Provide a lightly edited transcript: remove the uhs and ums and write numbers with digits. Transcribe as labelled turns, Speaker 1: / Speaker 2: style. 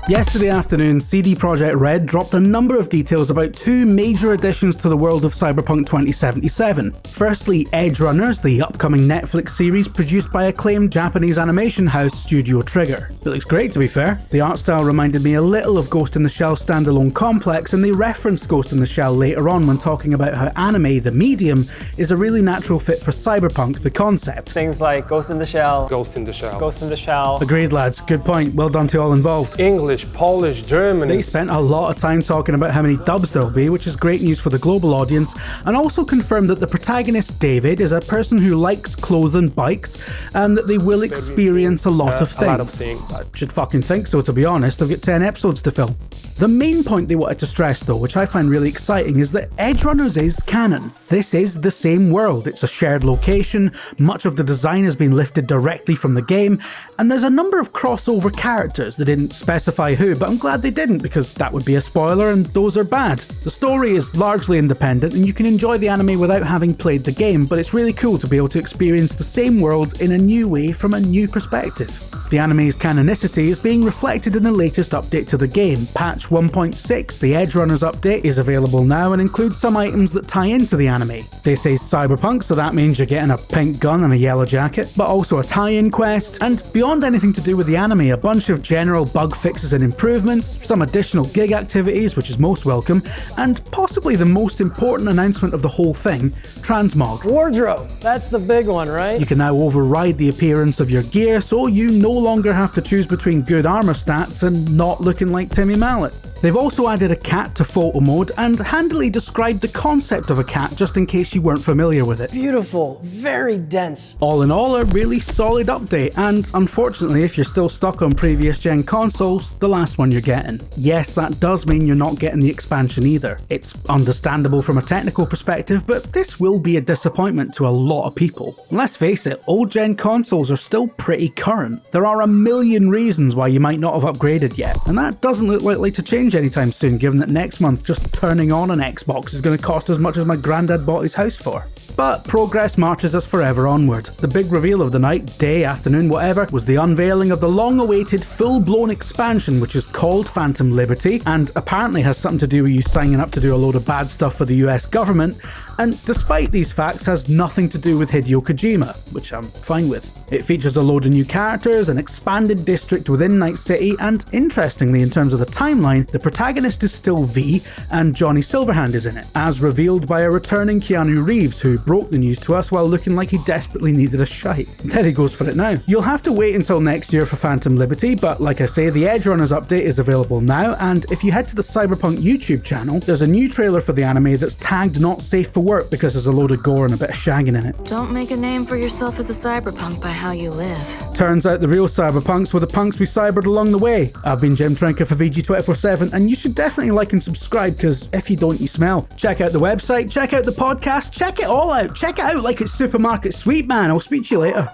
Speaker 1: Yesterday afternoon, CD Projekt Red dropped a number of details about two major additions to the world of Cyberpunk 2077. Firstly, Edgerunners, the upcoming Netflix series produced by acclaimed Japanese animation house Studio Trigger. It looks great, to be fair. The art style reminded me a little of Ghost in the Shell standalone complex, and they referenced Ghost in the Shell later on when talking about how anime, the medium, is a really natural fit for Cyberpunk, the concept.
Speaker 2: Things like Ghost in the Shell.
Speaker 3: Ghost in the Shell.
Speaker 2: Ghost in the Shell.
Speaker 1: Agreed, lads. Good point. Well done to all involved.
Speaker 3: English, Polish, German.
Speaker 1: They spent a lot of time talking about how many dubs there'll be, which is great news for the global audience, and also confirmed that the protagonist, David, is a person who likes clothes and bikes, and that they will experience a lot of things. I should fucking think so, to be honest. They've got 10 episodes to fill. The main point they wanted to stress, though, which I find really exciting, is that Edgerunners is canon. This is the same world. It's a shared location, much of the design has been lifted directly from the game, and there's a number of crossover characters. They didn't specify who, but I'm glad they didn't, because that would be a spoiler, and those are bad. The story is largely independent, and you can enjoy the anime without having played the game, but it's really cool to be able to experience the same world in a new way from a new perspective. The anime's canonicity is being reflected in the latest update to the game, patch 1.6. The Edgerunners update is available now and includes some items that tie into the anime. They say Cyberpunk, so that means you're getting a pink gun and a yellow jacket, but also a tie-in quest, and beyond anything to do with the anime, a bunch of general bug fixes and improvements, some additional gig activities, which is most welcome, and possibly the most important announcement of the whole thing, transmog.
Speaker 2: Wardrobe. That's the big one, right?
Speaker 1: You can now override the appearance of your gear, so you no longer have to choose between good armor stats and not looking like Timmy Mallet. They've also added a cat to photo mode and handily described the concept of a cat just in case you weren't familiar with it.
Speaker 2: Beautiful, very dense.
Speaker 1: All in all, a really solid update, and unfortunately if you're still stuck on previous gen consoles, the last one you're getting. Yes, that does mean you're not getting the expansion either. It's understandable from a technical perspective, but this will be a disappointment to a lot of people. Let's face it, old gen consoles are still pretty current. There are a million reasons why you might not have upgraded yet, and that doesn't look likely to change anytime soon, given that next month just turning on an Xbox is going to cost as much as my granddad bought his house for. But progress marches us forever onward. The big reveal of the night, day, afternoon, whatever, was the unveiling of the long-awaited full-blown expansion, which is called Phantom Liberty, and apparently has something to do with you signing up to do a load of bad stuff for the US government, and despite these facts has nothing to do with Hideo Kojima, which I'm fine with. It features a load of new characters, an expanded district within Night City, and interestingly in terms of the timeline, the protagonist is still V, and Johnny Silverhand is in it, as revealed by a returning Keanu Reeves, who broke the news to us while looking like he desperately needed a shite. There he goes for it now. You'll have to wait until next year for Phantom Liberty, but like I say, the Edgerunners update is available now, and if you head to the Cyberpunk YouTube channel, there's a new trailer for the anime that's tagged not safe for work because there's a load of gore and a bit of shagging in it.
Speaker 4: Don't make a name for yourself as a cyberpunk by how you live.
Speaker 1: Turns out the real cyberpunks were the punks we cybered along the way. I've been Jim Trinker for VG247, and you should definitely like and subscribe, because if you don't, you smell. Check out the website, check out the podcast, check it all out. Check it out like it's Supermarket Sweet, man. I'll speak to you later.